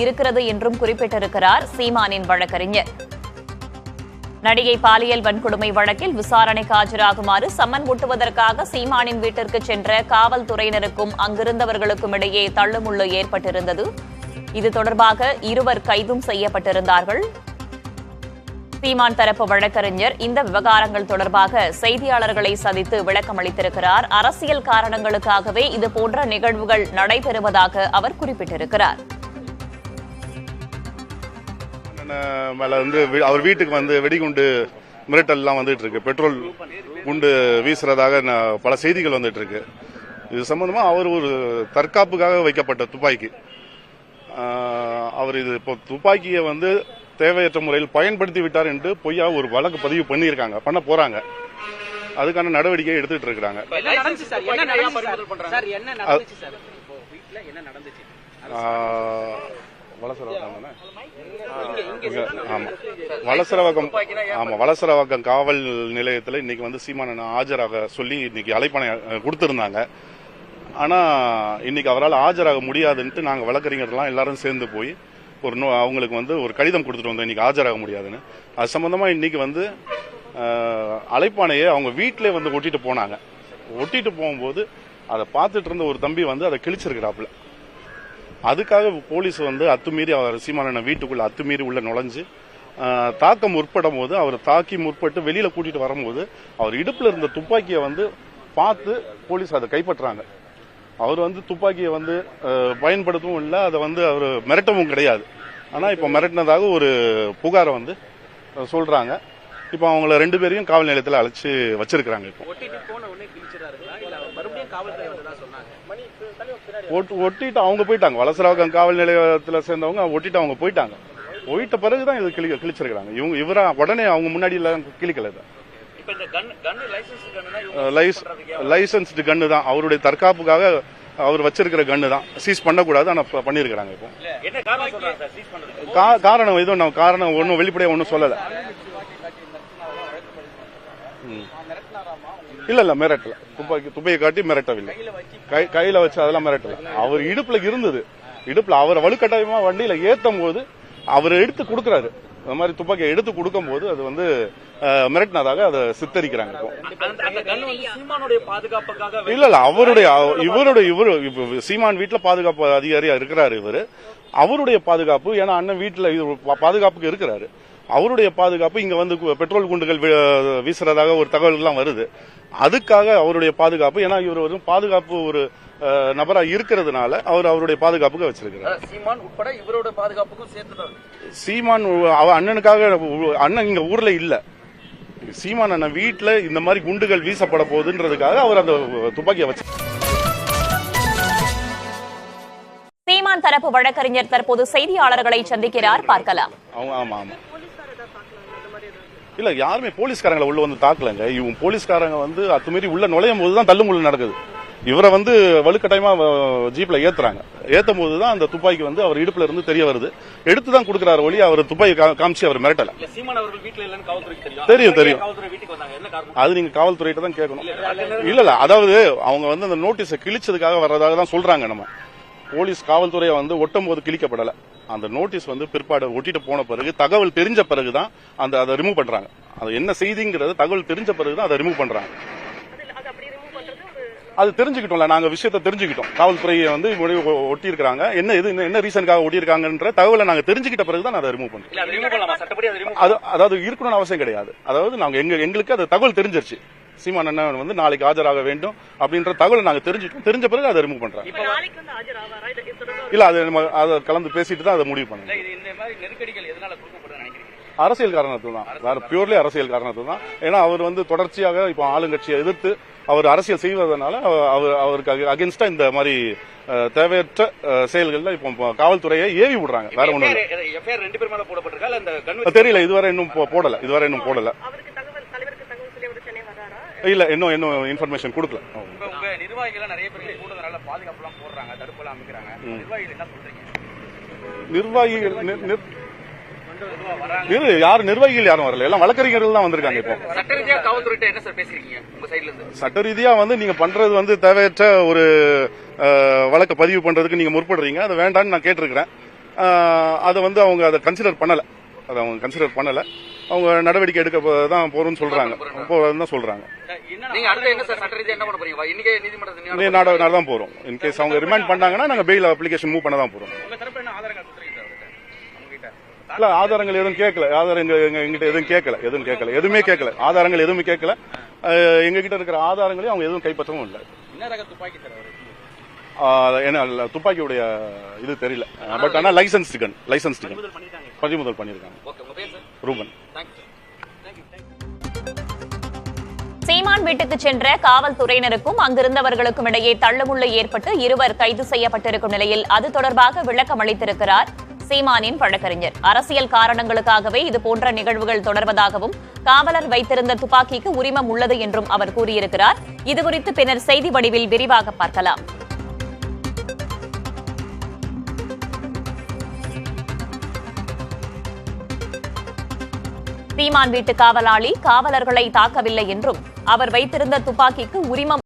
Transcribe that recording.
இருக்கிறது என்றும் குறிப்பிட்டிருக்கிறார் சீமானின் வழக்கறிஞர். நடிகை பாலியல் வன்கொடுமை வழக்கில் விசாரணைக்கு ஆஜராகுமாறு சம்மன் ஒட்டுவதற்காக சீமானின் வீட்டிற்கு சென்ற காவல்துறையினருக்கும் அங்கிருந்தவர்களுக்கும் இடையே தள்ளுமுள்ளு ஏற்பட்டிருந்தது. இது தொடர்பாக இருவர் கைதும் செய்யப்பட்டிருந்தார்கள். சீமான் தரப்பு வழக்கறிஞர் இந்த விவகாரங்கள் தொடர்பாக செய்தியாளர்களை சந்தித்து விளக்கம் அளித்திருக்கிறார். அரசியல் காரணங்களுக்காகவே இதுபோன்ற நிகழ்வுகள் நடைபெறுவதாக அவர் குறிப்பிட்டிருக்கிறார். அவர் வீட்டுக்கு வந்து வெடிகுண்டு மிரட்டல் எல்லாம் வந்துட்டு இருக்கு, பெட்ரோல் குண்டு வீசுறதாக பல செய்திகள் வந்துட்டு இருக்கு. இது சம்பந்தமா அவர் ஒரு தற்காப்புக்காக வைக்கப்பட்ட துப்பாக்கி, அவர் இது இப்போ துப்பாக்கியை வந்து தேவையற்ற முறையில் பயன்படுத்தி விட்டார் என்று பொய்யா ஒரு வழக்கு பதிவு பண்ண போறாங்க. அதுக்கான நடவடிக்கை எடுத்துட்டு இருக்காங்க. வலசரவாக்கம் காவல் நிலையத்தில் இன்னைக்கு வந்து சீமானன் ஆஜராக சொல்லி இன்னைக்கு அழைப்பானை கொடுத்திருந்தாங்க. ஆனா இன்னைக்கு அவரால் ஆஜராக முடியாதுன்ட்டு நாங்க வழக்கறிஞர்லாம் எல்லாரும் சேர்ந்து போய் அவங்களுக்கு வந்து ஒரு கடிதம் கொடுத்துட்டு வந்தோம், இன்னைக்கு ஆஜராக முடியாதுன்னு. அது சம்பந்தமா இன்னைக்கு வந்து அழைப்பானையை அவங்க வீட்டிலே வந்து ஒட்டிட்டு போனாங்க. ஒட்டிட்டு போகும்போது அதை பார்த்துட்டு இருந்த ஒரு தம்பி வந்து அதை கிழிச்சிருக்கிறாப்புல. அதுக்காக போலீஸ் வந்து அத்துமீறி அவர் சீமானனை வீட்டுக்குள்ள அத்துமீறி உள்ள நுழைஞ்சு தாக்க முற்படும் போது அவர் தாக்கி முற்பட்டு வெளியில கூட்டிட்டு வரும்போது அவர் இடுப்புல இருந்த துப்பாக்கியை வந்து பார்த்து போலீஸ் அதை கைப்பற்றாங்க. அவர் வந்து துப்பாக்கியை வந்து பயன்படுத்தவும் இல்லை, அதை வந்து அவர் மிரட்டவும் கிடையாது. ஆனா இப்ப மிரட்டினதாக ஒரு புகாரை வந்து சொல்றாங்க. இப்ப அவங்கள 2 பேரையும் காவல் நிலையத்தில் அழைச்சு வச்சிருக்காங்க. இப்போ ஒட்டிட்டு அவங்க போயிட்டாங்க. வலசரவாக்கம் காவல் நிலையத்தில் சேர்ந்தவங்க ஒட்டிட்டு அவங்க போயிட்டாங்க. போயிட்ட பிறகுதான் இது கிழிச்சிருக்காங்க. இவரா உடனே அவங்க முன்னாடி எல்லாம் கிழிக்கல. லைசன்ஸ்டு கன்னு தான், அவருடைய தற்காப்புக்காக அவர் வச்சிருக்கிற கன்னு தான், சீஸ் பண்ணக்கூடாது. ஆனா பண்ணிருக்காங்க. இப்போ காரணம் எதுவும் காரணம் ஒன்னும் வெளிப்படையா ஒன்னும் சொல்லல. இல்ல மிரட்டல, துப்பாக்கி காட்டி மிரட்டவில்லை, கையில வச்சு அதெல்லாம் மிரட்டல. அவர் இடுப்புல இருந்தது, இடுப்புல அவரை வலுக்கட்டாயமா வண்டியில ஏத்தும் போது அவர் எடுத்து கொடுக்கிறாரு. அந்த மாதிரி துப்பாக்கியை எடுத்து கொடுக்கும் போது அது வந்து மிரட்டினதாக அதை சித்தரிக்கிறாங்க. இல்ல அவருடைய சீமான் வீட்டுல பாதுகாப்பு அதிகாரியா இருக்கிறாரு இவரு. அவருடைய பாதுகாப்பு, ஏன்னா அண்ணன் வீட்டுல பாதுகாப்புக்கு இருக்கிறாரு. அவருடைய பாதுகாப்பு, இங்க வந்து பெட்ரோல் குண்டுகள் வீசுறதாக ஒரு தகவல் எல்லாம் வருது. அதுக்காக அவருடைய பாதுகாப்பு, ஏன்னா இவர் ஒரு பாதுகாப்பு ஒரு நபரா இருக்கிறதுனால அவருடைய பாதுகாப்புக்கு வச்சிருக்கிறார். சீமான் உட்பட இவரோட பாதுகாப்புக்கும் சேர்த்துதான். சீமான் அண்ணனுக்காக, அண்ணன் இங்க ஊர்ல இல்ல, சீமான் அண்ணன் வீட்டுல இந்த மாதிரி குண்டுகள் வீசப்பட போகுதுன்றதுக்காக அவர் அந்த துப்பாக்கியை வச்சு. சீமான் தரப்பு வழக்கறிஞர் தற்போது செய்தியாளர்களை சந்திக்கிறார், பார்க்கலாம். ஆமா இல்ல, யாருமே போலீஸ்காரங்களை உள்ள வந்து தாக்கலங்க. இவங்க போலீஸ்காரங்க வந்து அத்துமீறி உள்ள நுழையும் போதுதான் தள்ளுமுள்ளு நடக்குது. இவரை வந்து வலுக்கட்டாயமா ஜீப்ல ஏத்துறாங்க. ஏத்தும் போதுதான் அந்த துப்பாக்கி வந்து அவர் இடுப்புல இருந்து தெரிய வருது. எடுத்துதான் கொடுக்கிறாரு ஒளி, அவர் துப்பாக்கி காமிச்சு அவர் மிரட்டல. தெரியும், அது நீங்க காவல்துறையிட்ட தான் கேட்கணும். இல்ல அதாவது அவங்க வந்து அந்த நோட்டீஸை கிழிச்சதுக்காக வர்றதாக தான் சொல்றாங்க. நம்ம போலீஸ் காவல்துறையை வந்து ஒட்டும் போது கிழிக்கப்படல. அந்த நோட்டீஸ் வந்து பிற்பாடு ஒட்டிட்டு போன பிறகு தகவல் தெரிஞ்ச பிறகுதான் அதை ரிமூவ் பண்றாங்க. அது என்ன செய்திங்கிறது தகவல் தெரிஞ்ச பிறகுதான் அதை ரிமூவ் பண்றாங்க. அது தெரிஞ்சுக்கிட்டோம்ல, நாங்க விஷயத்தை தெரிஞ்சுக்கிட்டோம். காவல்துறையை வந்து ஒட்டி இருக்காங்க, என்ன ரீசனுக்காக ஒட்டி இருக்காங்கன்ற தகவலை நாங்க தெரிஞ்சுக்கிட்ட பிறகுதான் அதை ரிமூவ் பண்றோம். அதாவது இருக்கணும்னு அவசியம் கிடையாது. அதாவது நாங்க எங்களுக்கு அது தகவல் தெரிஞ்சிருச்சு, சீமான் அண்ணன் வந்து நாளைக்கு ஆஜராக வேண்டும் அப்படின்ற தகவலை நாங்க தெரிஞ்சுட்டோம். தெரிஞ்ச பிறகு அதை ரிமூவ் பண்றாங்க. இல்ல அதை கலந்து பேசிட்டு தான் அதை முடிவு பண்ணுங்க. அரசியல் காரணத்துக்கு தான், வேற பியூர்லி அரசியல் காரணத்துக்கு தான். ஏன்னா அவர் வந்து தொடர்ச்சியாக இப்ப ஆளுங்கட்சியை எதிர்த்து அவர் அரசியல் செய்வதனால அவருக்கு அகேன்ஸ்டா இந்த மாதிரி தேவையற்ற செயல்கள்ல இப்போ காவல்துறையை ஏவி விடுறாங்க. வேற ஒண்ணும் தெரியல, இதுவரை இன்னும் போடல. இல்ல இன்னும் இன்ஃபர்மேஷன் கொடுக்கல. நிர்வாகிகள் யாரும் வரல, எல்லாம் வழக்கறிஞர்கள் தான் வந்திருக்காங்க. இப்போ சட்ட ரீதியா வந்து நீங்க பண்றது வந்து தேவையற்ற ஒரு வழக்கு பதிவு பண்றதுக்கு நீங்க முற்படுறீங்க. அது வேண்டாம்னு நான் கேட்டிருக்கிறேன். அதை வந்து அவங்க அதை கன்சிடர் பண்ணல. அவங்க நடவடிக்கை எடுக்க தான் போறோம்னு சொல்றாங்க. தான் சொல்றாங்க. நாடு தான் போறோம். இன்கேஸ் அவங்க ரிமைண்ட் பண்ணாங்கன்னா நாங்க பெயில் அப்ளிகேஷன் மூவ் பண்ண தான் போறோம். இல்ல, ஆதாரங்கள் எதுவும் கேட்கல. எங்கிட்ட எதுவும் கேட்கல. எதுவுமே கேட்கல. ஆதாரங்கள் எதுவுமே கேட்கல. எங்க கிட்ட இருக்கிற ஆதாரங்களையும் அவங்க எதுவும் கைப்பற்றவும் இல்லை. என்ன துப்பாக்கியுடைய இது தெரியல. பட் ஆனா லைசன்ஸ் பறிமுதல் பண்ணிருக்காங்க. ரூபன். சீமான் வீட்டுக்கு சென்ற காவல்துறையினருக்கும் அங்கிருந்தவர்களுக்கும் இடையே தள்ளுமுள்ளு ஏற்பட்டு இருவர் கைது செய்யப்பட்டிருக்கும் நிலையில் அது தொடர்பாக விளக்கம் அளித்திருக்கிறார் சீமானின் வழக்கறிஞர். அரசியல் காரணங்களுக்காகவே இதுபோன்ற நிகழ்வுகள் தொடர்வதாகவும் காவலர் வைத்திருந்த துப்பாக்கிக்கு உரிமம் உள்ளது என்றும் அவர் கூறியிருக்கிறார். இதுகுறித்து பின்னர் செய்தி வடிவில் விரிவாக பார்க்கலாம். சீமான் வீட்டு காவலாளி காவலர்களை தாக்கவில்லை என்றும் அவர் வைத்திருந்த துப்பாக்கிக்கு உரிமம்